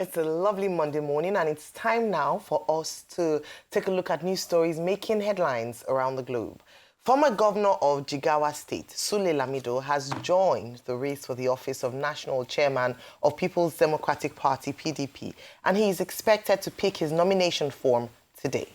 It's a lovely Monday morning, and it's time now for us to take a look at news stories making headlines around the globe. Former governor of Jigawa State, Sule Lamido, has joined the race for the office of National Chairman of People's Democratic Party, PDP, and he is expected to pick his nomination form today.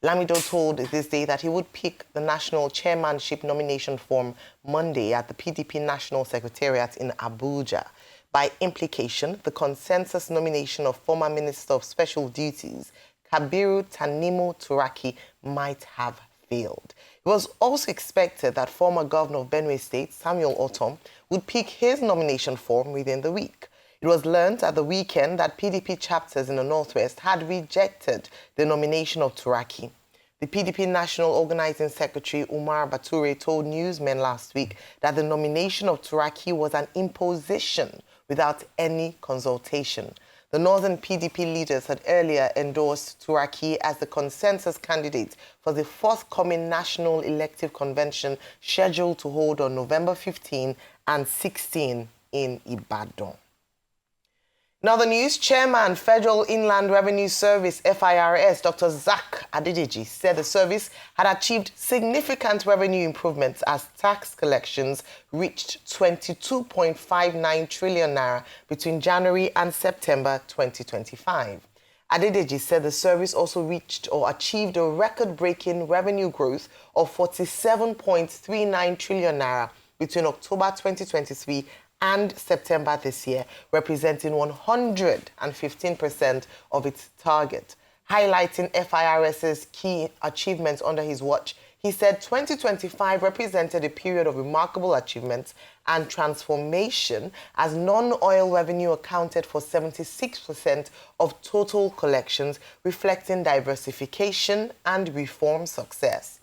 Lamido told this day that he would pick the national chairmanship nomination form Monday at the PDP National Secretariat in Abuja. By implication, the consensus nomination of former Minister of Special Duties, Kabiru Tanimu Turaki, might have failed. It was also expected that former Governor of Benue State, Samuel Otom, would pick his nomination form within the week. It was learned at the weekend that PDP chapters in the Northwest had rejected the nomination of Turaki. The PDP National Organizing Secretary Umar Bature told newsmen last week that the nomination of Turaki was an imposition without any consultation. The Northern PDP leaders had earlier endorsed Turaki as the consensus candidate for the forthcoming National Elective Convention scheduled to hold on November 15 and 16 in Ibadan. Now the news, Chairman, Federal Inland Revenue Service, FIRS, Dr. Zach Adedeji, said the service had achieved significant revenue improvements as tax collections reached 22.59 trillion naira between January and September 2025. Adedeji said the service also reached or achieved a record-breaking revenue growth of 47.39 trillion naira between October 2023 and September this year, representing 115% of its target. Highlighting FIRS's key achievements under his watch, he said 2025 represented a period of remarkable achievements and transformation as non-oil revenue accounted for 76% of total collections, reflecting diversification and reform success.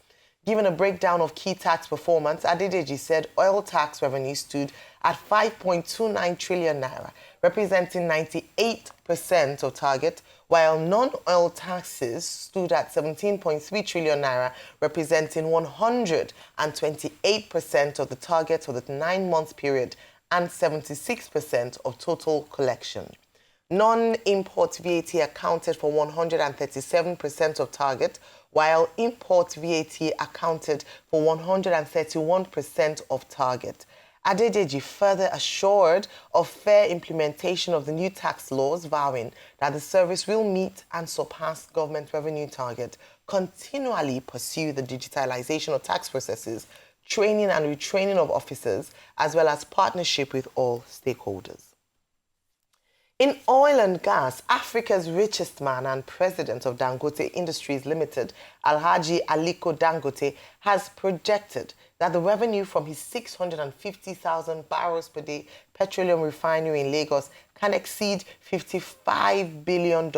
Given a breakdown of key tax performance, Adedeji said oil tax revenue stood at 5.29 trillion naira, representing 98% of target, while non-oil taxes stood at 17.3 trillion naira, representing 128% of the target for the 9-month period and 76% of total collection. Non-import VAT accounted for 137% of target, while import VAT accounted for 131% of target. Adedeji further assured of fair implementation of the new tax laws, vowing that the service will meet and surpass government revenue target, continually pursue the digitalization of tax processes, training and retraining of officers, as well as partnership with all stakeholders. In oil and gas, Africa's richest man and president of Dangote Industries Limited, Alhaji Aliko Dangote, has projected that the revenue from his 650,000 barrels per day petroleum refinery in Lagos can exceed $55 billion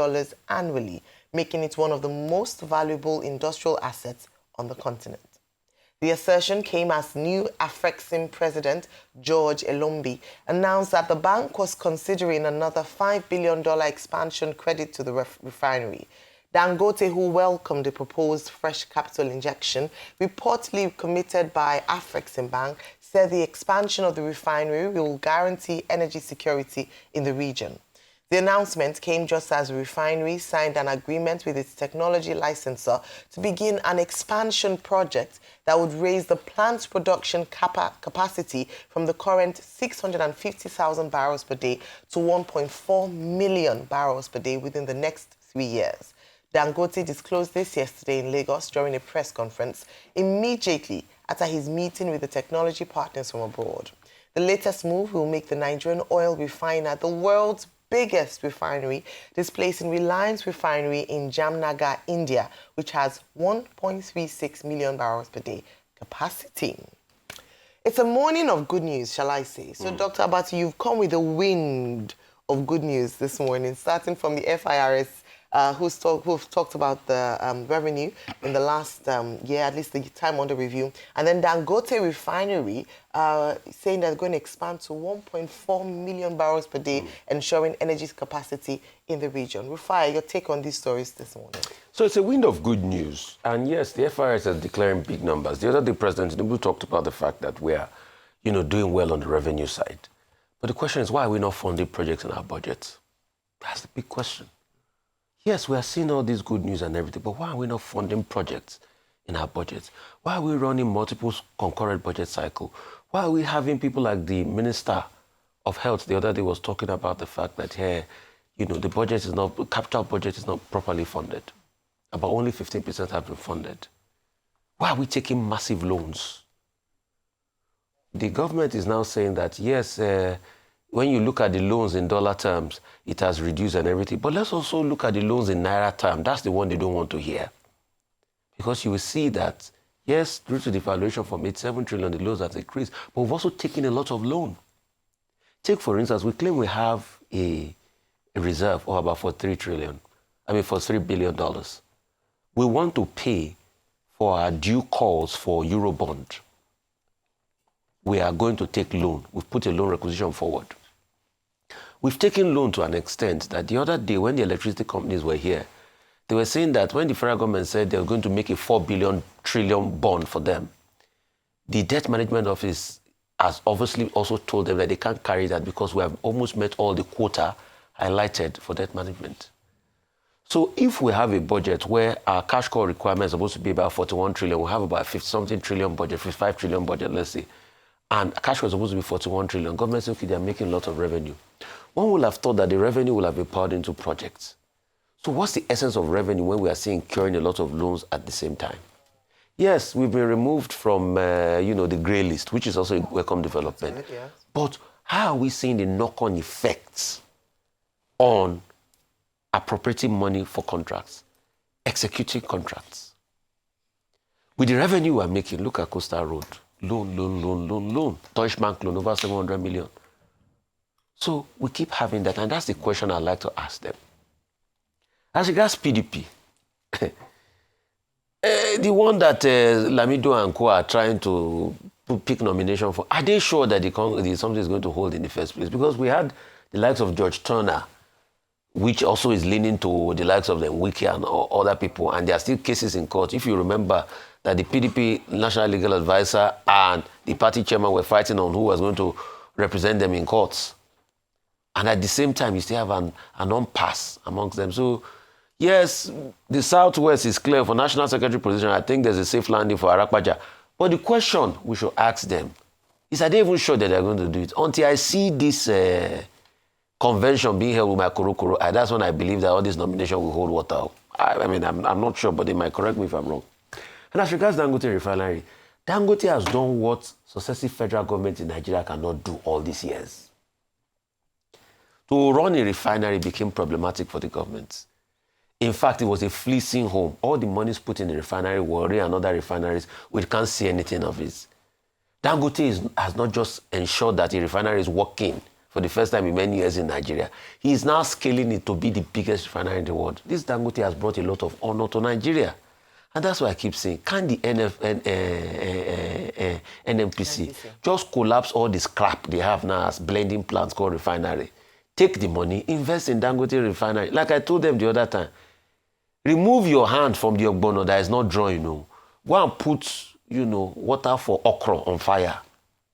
annually, making it one of the most valuable industrial assets on the continent. The assertion came as new Afrexim president George Elombi announced that the bank was considering another $5 billion expansion credit to the refinery. Dangote, who welcomed the proposed fresh capital injection, reportedly committed by Afrexim Bank, said the expansion of the refinery will guarantee energy security in the region. The announcement came just as the refinery signed an agreement with its technology licensor to begin an expansion project that would raise the plant's production capacity from the current 650,000 barrels per day to 1.4 million barrels per day within the next 3 years. Dangote disclosed this yesterday in Lagos during a press conference immediately after his meeting with the technology partners from abroad. The latest move will make the Nigerian oil refiner the world's biggest refinery, displacing Reliance Refinery in Jamnagar, India, which has 1.36 million barrels per day capacity. It's a morning of good news, shall I say. So, Dr. Abati, you've come with a wind of good news this morning, starting from the FIRS, who've talked about the revenue in the last year, at least the time under review, and then Dangote Refinery saying they're going to expand to 1.4 million barrels per day, ensuring energy capacity in the region. Rufai, your take on these stories this morning? So it's a wind of good news. And yes, the FIRS is declaring big numbers. The other day, President Tinubu talked about the fact that we are, doing well on the revenue side. But the question is, why are we not funding projects in our budget? That's the big question. Yes, we are seeing all this good news and everything, but why are we not funding projects in our budgets? Why are we running multiple concurrent budget cycle? Why are we having people like the Minister of Health the other day was talking about the fact that here, the budget is not, capital budget is not properly funded. About only 15% have been funded. Why are we taking massive loans? The government is now saying that, yes, when you look at the loans in dollar terms, it has reduced and everything. But let's also look at the loans in naira terms. That's the one they don't want to hear. Because you will see that, yes, due to the valuation from 87 trillion, the loans have increased. But we've also taken a lot of loan. Take, for instance, we claim we have a reserve of about for $3 billion. We want to pay for our due calls for Eurobond. We are going to take loan. We've put a loan requisition forward. We've taken loan to an extent that the other day when the electricity companies were here, they were saying that when the federal government said they were going to make a 4 billion trillion bond for them, the debt management office has obviously also told them that they can't carry that because we have almost met all the quota highlighted for debt management. So if we have a budget where our cash call requirement is supposed to be about 41 trillion, we have about 50-something trillion budget, 55 trillion budget, let's say, and cash was supposed to be 41 trillion. Government said, okay, they're making a lot of revenue. One would have thought that the revenue will have been poured into projects. So what's the essence of revenue when we are seeing curing a lot of loans at the same time? Yes, we've been removed from, the grey list, which is also a welcome development. Right, yes. But how are we seeing the knock-on effects on appropriating money for contracts, executing contracts? With the revenue we're making, look at Coastal Road. Loan. Deutsche Bank loan, over 700 million. So we keep having that, and that's the question I'd like to ask them. As regards PDP, the one that Lamido and Co are trying to pick nomination for, are they sure that something is going to hold in the first place? Because we had the likes of George Turner, which also is leaning to the likes of the Wiki and other people, and there are still cases in court. If you remember that the PDP National Legal Advisor and the party chairman were fighting on who was going to represent them in courts. And at the same time, you still have an impasse amongst them. So, yes, the Southwest is clear for National Secretary position. I think there's a safe landing for Arakpaja. But the question we should ask them is, are they even sure that they're going to do it? Until I see this convention being held with my Korokoro, that's when I believe that all this nomination will hold water. I'm not sure, but they might correct me if I'm wrong. And as regards Dangote refinery, Dangote has done what successive federal governments in Nigeria cannot do all these years. To run a refinery became problematic for the government. In fact, it was a fleecing home. All the monies put in the refinery, Warri and other refineries, we can't see anything of it. Dangote has not just ensured that the refinery is working for the first time in many years in Nigeria. He is now scaling it to be the biggest refinery in the world. This Dangote has brought a lot of honor to Nigeria. And that's why I keep saying, can the NNPC just collapse all the scrap they have now as blending plants called refinery? Take the money, invest in Dangote refinery. Like I told them the other time, remove your hand from the ogbono that is not drawing. Go and put, water for okra on fire.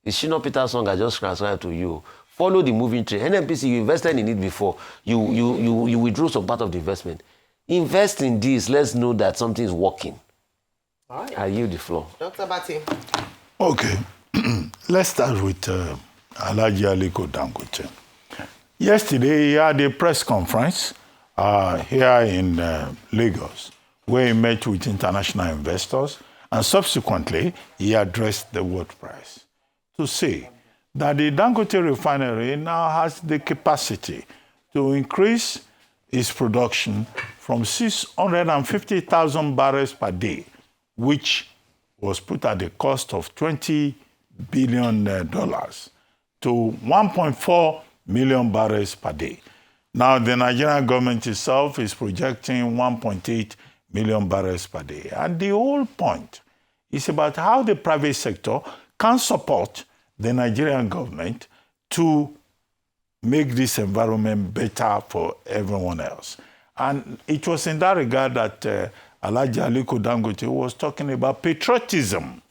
It's Shino Peter's song I just transcribed to you. Follow the moving train. NNPC, you invested in it before. You withdrew some part of the investment. Invest in this. Let's know that something is working. All right. I yield the floor. Dr. Bati. Okay. Let's start with Alhaji Aliko Dangote. Yesterday, he had a press conference here in Lagos, where he met with international investors, and subsequently, he addressed the world press to say that the Dangote refinery now has the capacity to increase its production from 650,000 barrels per day, which was put at the cost of $20 billion, to 1.4 million barrels per day. Now, the Nigerian government itself is projecting 1.8 million barrels per day. And the whole point is about how the private sector can support the Nigerian government to make this environment better for everyone else. And it was in that regard that Alhaji Aliko Dangote was talking about patriotism.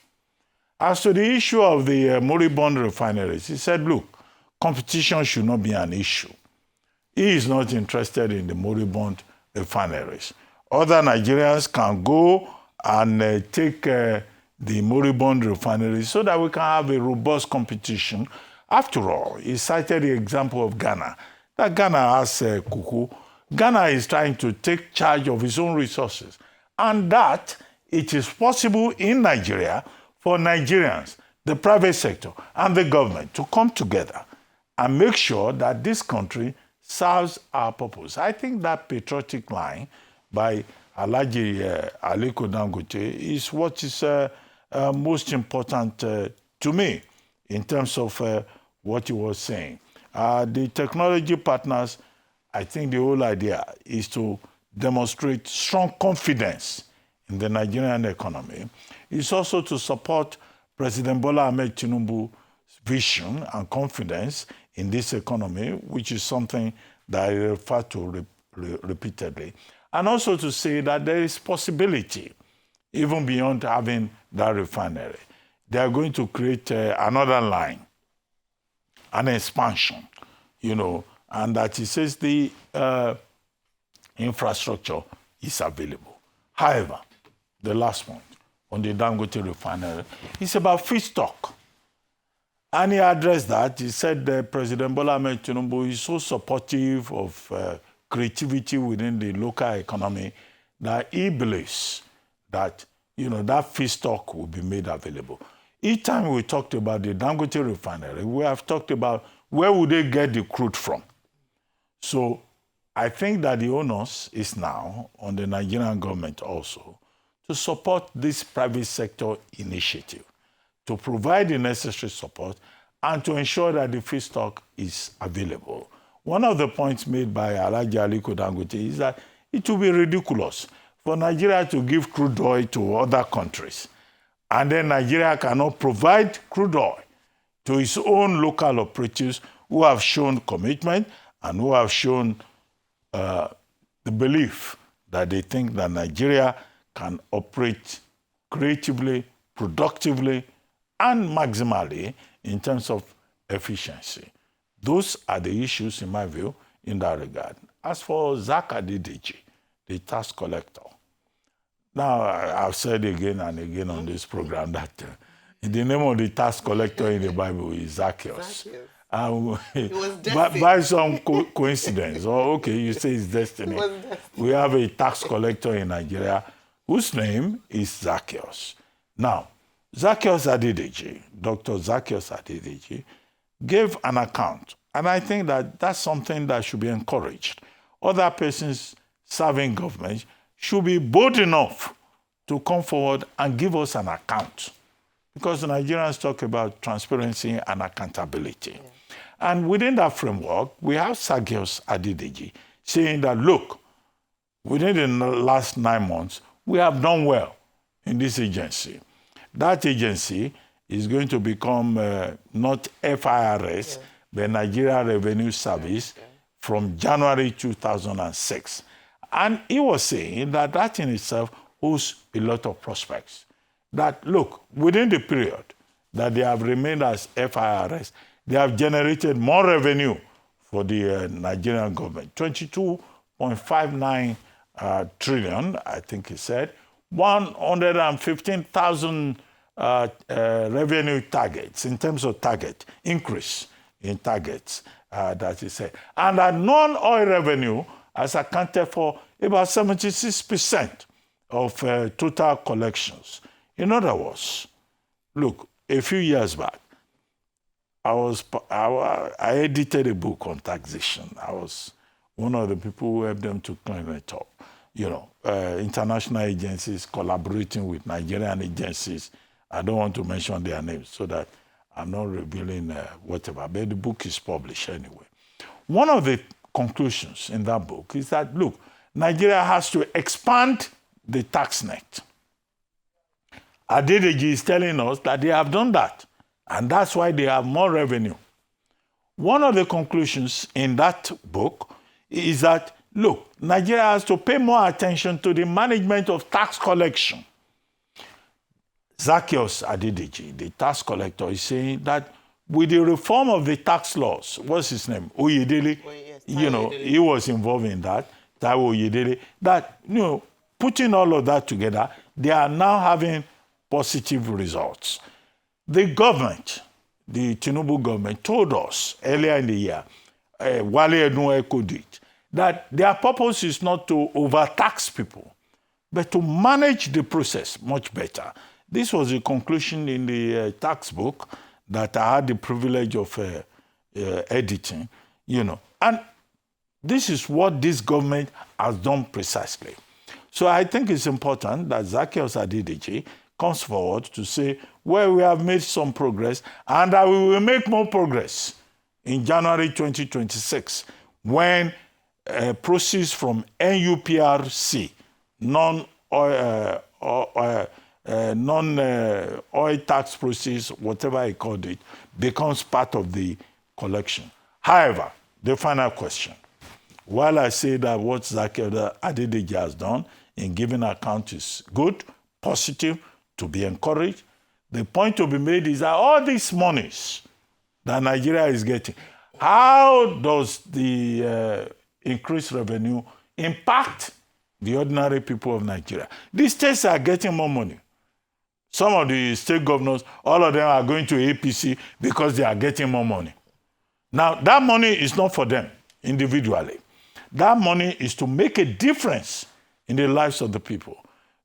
As to the issue of the moribund refineries, he said, look, competition should not be an issue. He is not interested in the moribund refineries. Other Nigerians can go and take the moribund refineries so that we can have a robust competition. After all, he cited the example of Ghana. That Ghana has cocoa. Ghana is trying to take charge of its own resources. And that it is possible in Nigeria for Nigerians, the private sector, and the government to come together and make sure that this country serves our purpose. I think that patriotic line by Alhaji Aliko Dangote is what is most important to me in terms of what he was saying. The technology partners, I think the whole idea is to demonstrate strong confidence in the Nigerian economy. It's also to support President Bola Ahmed Tinubu's vision and confidence in this economy, which is something that I refer to repeatedly. And also to say that there is possibility, even beyond having that refinery. They are going to create another line, an expansion, and that he says the infrastructure is available. However, the last point on the Dangote refinery is about feedstock. And he addressed that. He said that President Bola Ahmed Tinubu is so supportive of creativity within the local economy that he believes that, that feedstock will be made available. Each time we talked about the Dangote refinery, we have talked about where would they get the crude from. So I think that the onus is now on the Nigerian government also to support this private sector initiative, to provide the necessary support and to ensure that the feedstock is available. One of the points made by Alhaji Aliko Dangote is that it will be ridiculous for Nigeria to give crude oil to other countries, and then Nigeria cannot provide crude oil to its own local operatives who have shown commitment and who have shown the belief that they think that Nigeria can operate creatively, productively, and maximally in terms of efficiency. Those are the issues, in my view, in that regard. As for Zak Adediji, the tax collector, now I've said again and again on this program that the name of the tax collector in the Bible is Zacchaeus. By some coincidence, or okay, you say it's destiny. We have a tax collector in Nigeria whose name is Zacchaeus. Now, Zacchaeus Adediji, Dr. Zacchaeus Adediji, gave an account, and I think that that's something that should be encouraged. Other persons serving government should be bold enough to come forward and give us an account, because the Nigerians talk about transparency and accountability. Yeah. And within that framework, we have Zacchaeus Adediji saying that, look, within the last 9 months, we have done well in this agency. That agency is going to become not FIRS, but Nigeria Revenue Service from January 2006. And he was saying that that in itself holds a lot of prospects. That, look, within the period that they have remained as FIRS, they have generated more revenue for the Nigerian government, 22.59 trillion, I think he said, 115,000 revenue targets in terms of target, increase in targets, that he said. And that non-oil revenue has accounted for about 76% of total collections. In other words, look, a few years back, I edited a book on taxation. I was one of the people who helped them to clean it up. International agencies collaborating with Nigerian agencies. I don't want to mention their names so that I'm not revealing whatever, but the book is published anyway. One of the conclusions in that book is that, look, Nigeria has to expand the tax net. Adediji is telling us that they have done that, and that's why they have more revenue. One of the conclusions in that book is that, look, Nigeria has to pay more attention to the management of tax collection. Zacchaeus Adediji, the tax collector, is saying that with the reform of the tax laws, what's his name? Oyedele? he was involved in that. Taiwo Oyedele. That, putting all of that together, they are now having positive results. The government, the Tinubu government, told us earlier in the year, Wale Edun echoed it, that their purpose is not to overtax people, but to manage the process much better. This was the conclusion in the tax book that I had the privilege of editing, And this is what this government has done precisely. So I think it's important that Zaccheaus Adedeji comes forward to say, well, we have made some progress and that we will make more progress in January 2026 when proceeds from NUPRC, non-oil tax proceeds, whatever I called it, becomes part of the collection. However, the final question, while I say that what Zaccheaus Adedeji has done in giving account is good, positive, to be encouraged, the point to be made is that all these monies that Nigeria is getting, how does the increased revenue impact the ordinary people of Nigeria? These states are getting more money. Some of the state governors, all of them are going to APC because they are getting more money. Now, that money is not for them individually. That money is to make a difference in the lives of the people.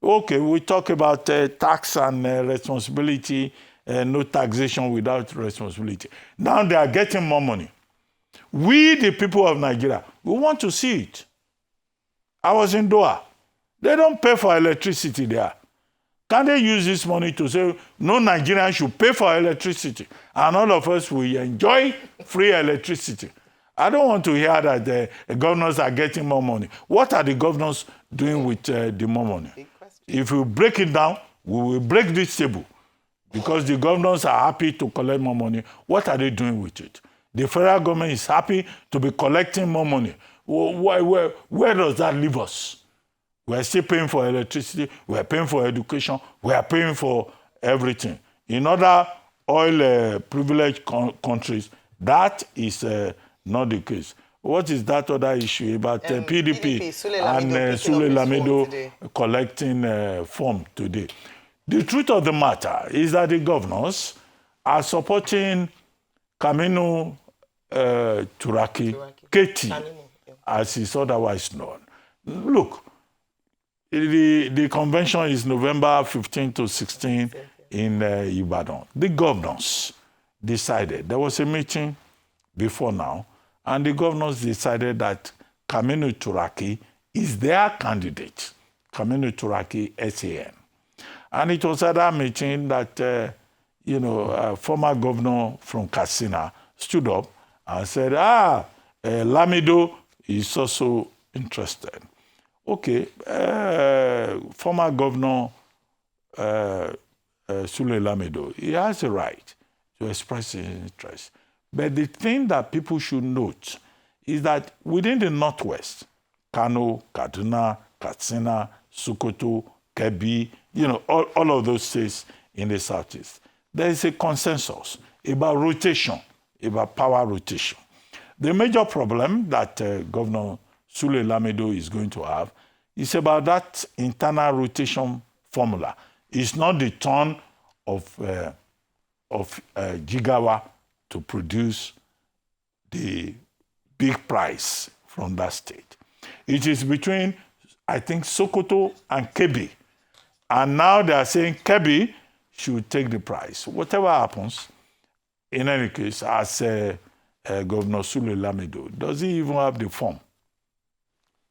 Okay, we talk about tax and responsibility, no taxation without responsibility. Now they are getting more money. We, the people of Nigeria, we want to see it. I was in Doha. They don't pay for electricity there. Can they use this money to say, no Nigerian should pay for electricity, and all of us will enjoy free electricity? I don't want to hear that the governors are getting more money. What are the governors doing with the more money? If we break it down, we will break this table because the governors are happy to collect more money. What are they doing with it? The federal government is happy to be collecting more money. Where does that leave us? We are still paying for electricity, we are paying for education, we are paying for everything. In other oil privileged countries, that is not the case. What is that other issue about PDP and Sule Lamido collecting form today? The truth of the matter is that the governors are supporting Kaminu Turaki, KT, as is otherwise known. Look, the convention is November 15 to 16 in Ibadan. The governors decided, there was a meeting before now, and the governors decided that Kaminu Turaki is their candidate, Kaminu Turaki SAN. And it was at that meeting that, former governor from Katsina stood up and said, Lamido is also interested. Okay, former governor Sule Lamido, he has a right to express his interest. But the thing that people should note is that within the Northwest, Kano, Kaduna, Katsina, Sokoto, Kebbi, all of those states in the Southeast, there is a consensus about rotation, about power rotation. The major problem that Governor Sule Lamido is going to have is about that internal rotation formula. It's not the turn of Jigawa to produce the big price from that state. It is between, I think, Sokoto and Kebbi. And now they are saying Kebbi should take the price. Whatever happens, in any case, as Governor Sule Lamido, does he even have the form?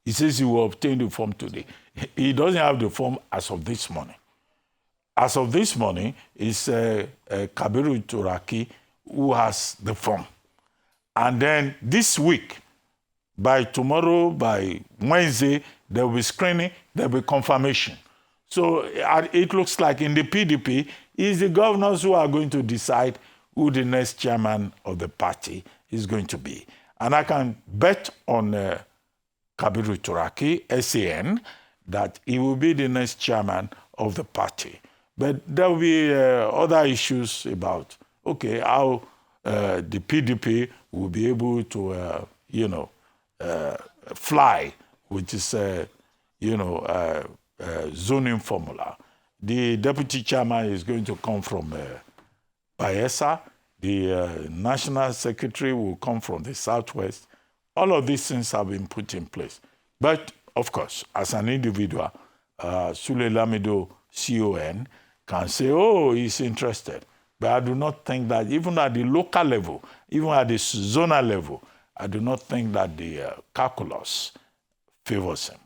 He says he will obtain the form today. He doesn't have the form as of this morning. As of this morning, it's Kabiru Turaki who has the form. And then this week, by tomorrow, by Wednesday, there will be screening, there will be confirmation. So it looks like in the PDP, it's the governors who are going to decide who the next chairman of the party is going to be. And I can bet on Kabiru Turaki, SAN, that he will be the next chairman of the party. But there will be other issues about, okay, how the PDP will be able to, fly, which is, zoning formula. The deputy chairman is going to come from Bayelsa. The national secretary will come from the southwest. All of these things have been put in place. But, of course, as an individual, Sule Lamido, CON, can say, oh, he's interested. But I do not think that, even at the local level, even at the zonal level, I do not think that the calculus favors him.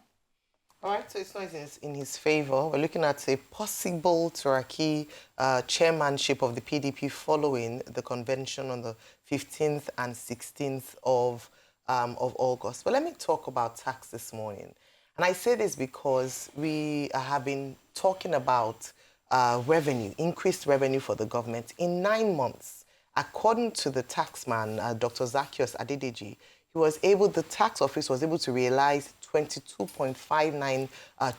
All right, so it's not in his favor. We're looking at a possible Turaki chairmanship of the PDP following the convention on the 15th and 16th of August. But let me talk about tax this morning. And I say this because we have been talking about revenue, increased revenue for the government. In 9 months, according to the taxman, Dr. Zacchaeus Adedeji, the tax office was able to realize 22.59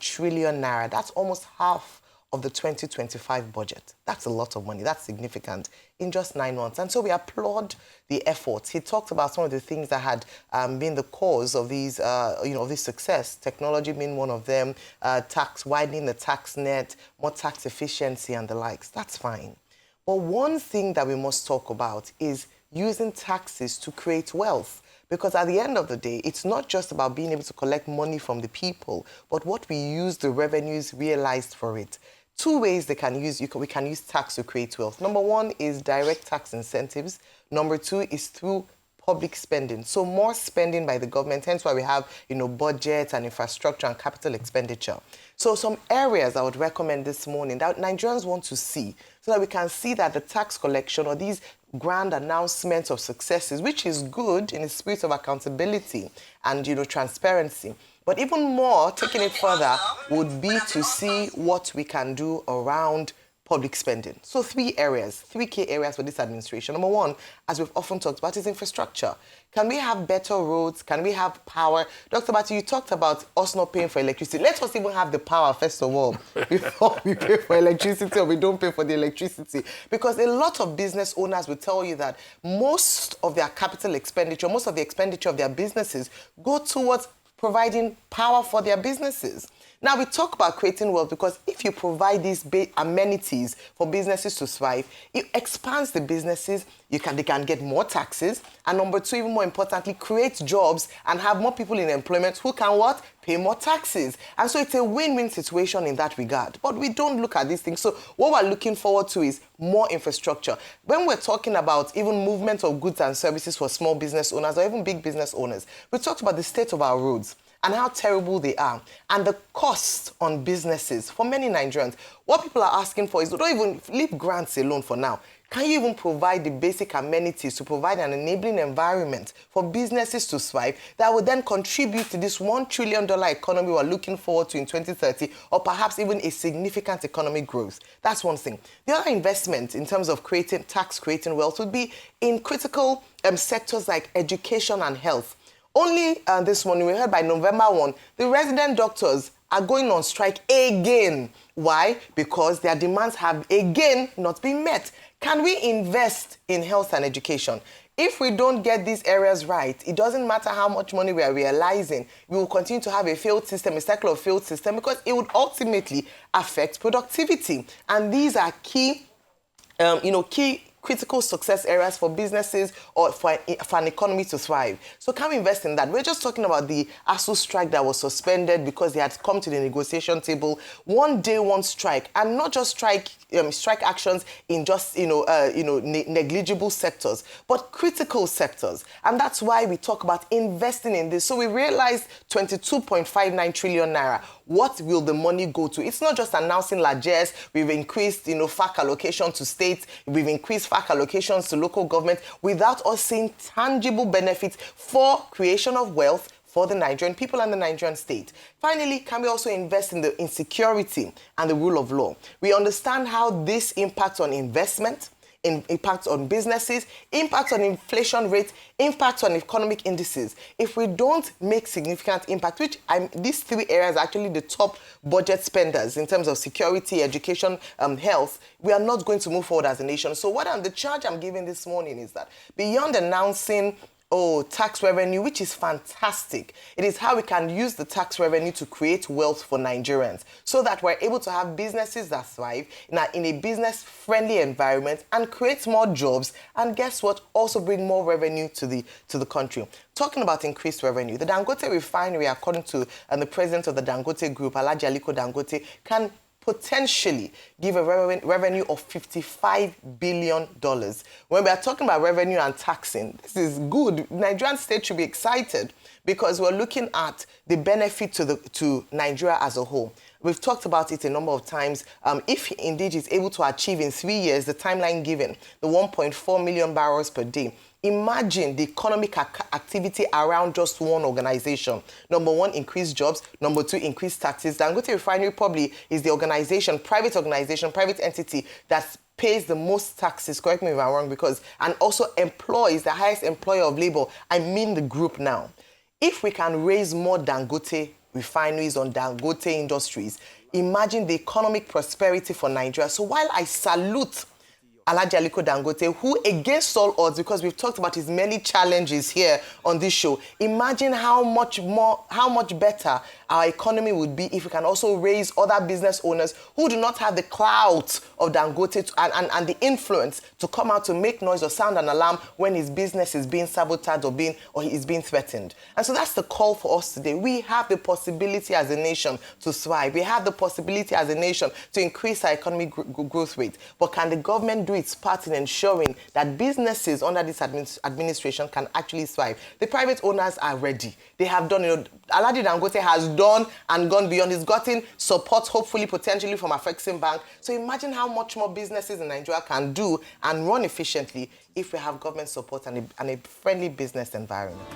trillion naira. That's almost half of the 2025 budget. That's a lot of money. That's significant in just 9 months. And so we applaud the efforts. He talked about some of the things that had been the cause of these, of this success. Technology being one of them, widening the tax net, more tax efficiency and the likes. That's fine. But one thing that we must talk about is using taxes to create wealth. Because at the end of the day, it's not just about being able to collect money from the people, but what we use the revenues realized for it. Two ways we can use tax to create wealth. Number one is direct tax incentives. Number two is through public spending. So more spending by the government, hence why we have, budgets and infrastructure and capital expenditure. So some areas I would recommend this morning that Nigerians want to see, so that we can see that the tax collection or these grand announcements of successes, which is good in the spirit of accountability and, transparency. But even more, taking it further, would be to see what we can do around public spending. So three key areas for this administration. Number one, as we've often talked about, is infrastructure. Can we have better roads? Can we have power? Dr. Batu, you talked about us not paying for electricity. Let us even have the power, first of all, before we pay for electricity or we don't pay for the electricity. Because a lot of business owners will tell you that most of their capital expenditure, most of the expenditure of their businesses go towards providing power for their businesses. Now, we talk about creating wealth because if you provide these amenities for businesses to thrive, it expands the businesses, they can get more taxes, and number two, even more importantly, create jobs and have more people in employment who can what? Pay more taxes. And so it's a win-win situation in that regard. But we don't look at these things. So what we're looking forward to is more infrastructure. When we're talking about even movement of goods and services for small business owners or even big business owners, we talked about the state of our roads and how terrible they are, and the cost on businesses for many Nigerians. What people are asking for is, don't even leave grants alone for now. Can you even provide the basic amenities to provide an enabling environment for businesses to thrive that would then contribute to this $1 trillion economy we're looking forward to in 2030, or perhaps even a significant economic growth? That's one thing. The other investment in terms of creating wealth would be in critical sectors like education and health. Only this morning, we heard by November 1, the resident doctors are going on strike again. Why? Because their demands have again not been met. Can we invest in health and education? If we don't get these areas right, it doesn't matter how much money we are realizing, we will continue to have a failed system, a cycle of failed system, because it would ultimately affect productivity. And these are key critical success areas for businesses or for an economy to thrive. So can we invest in that? We're just talking about the ASU strike that was suspended because they had come to the negotiation table. One day, one strike, and not just strike actions in just negligible sectors, but critical sectors. And that's why we talk about investing in this. So we realized 22.59 trillion naira. What will the money go to? It's not just announcing largesse. We've increased, FAC allocation to states. We've increased FAC allocations to local government without us seeing tangible benefits for creation of wealth for the Nigerian people and the Nigerian state. Finally, can we also invest in the insecurity and the rule of law? We understand how this impacts on investment, impacts on businesses, impacts on inflation rates, impacts on economic indices. If we don't make significant impact, these three areas are actually the top budget spenders in terms of security, education, health, we are not going to move forward as a nation. So the charge I'm giving this morning is that beyond announcing tax revenue, which is fantastic. It is how we can use the tax revenue to create wealth for Nigerians so that we're able to have businesses that thrive in a business-friendly environment and create more jobs and guess what? Also bring more revenue to the country. Talking about increased revenue, the Dangote refinery, according to the president of the Dangote Group, Alhaji Aliko Dangote, can potentially give a revenue of $55 billion. When we are talking about revenue and taxing, this is good. Nigerian state should be excited because we're looking at the benefit to Nigeria as a whole. We've talked about it a number of times. If indeed he's able to achieve in 3 years the timeline given, the 1.4 million barrels per day, imagine the economic activity around just one organization. Number one, increase jobs. Number two, increase taxes. Dangote Refinery probably is the private entity that pays the most taxes, correct me if I'm wrong, and also employs the highest employer of labor. I mean the group now. If we can raise more Dangote refineries on Dangote industries, imagine the economic prosperity for Nigeria. So while I salute Alhaji Aliko Dangote, who against all odds, because we've talked about his many challenges here on this show, imagine how much better our economy would be if we can also raise other business owners who do not have the clout of Dangote and the influence to come out to make noise or sound an alarm when his business is being sabotaged or he is being threatened. And so that's the call for us today. We have the possibility as a nation to thrive. We have the possibility as a nation to increase our economic growth rate. But can the government do its part in ensuring that businesses under this administration can actually thrive? The private owners are ready. They have done, Alhaji Dangote has done and gone beyond. He's gotten support, hopefully, potentially from Afrexim Bank. So imagine how much more businesses in Nigeria can do and run efficiently if we have government support and a friendly business environment.